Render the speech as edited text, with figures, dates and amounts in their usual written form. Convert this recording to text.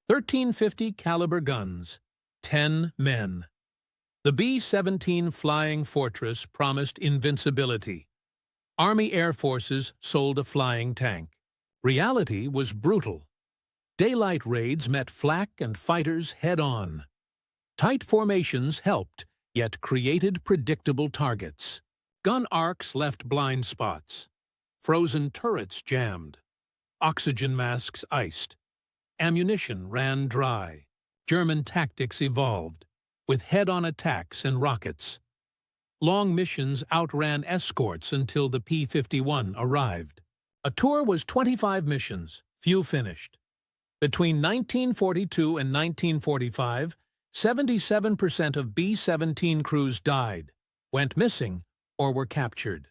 1350 caliber guns, 10 men. The B-17 Flying Fortress promised invincibility. Army Air Forces sold a flying tank. Reality was brutal. Daylight raids met flak and fighters head-on. Tight formations helped, yet created predictable targets. Gun arcs left blind spots. Frozen turrets jammed. Oxygen masks iced. Ammunition ran dry. German tactics evolved, with head-on attacks and rockets. Long missions outran escorts until the P-51 arrived. A tour was 25 missions, few finished. Between 1942 and 1945, 77% of B-17 crews died, went missing, or were captured.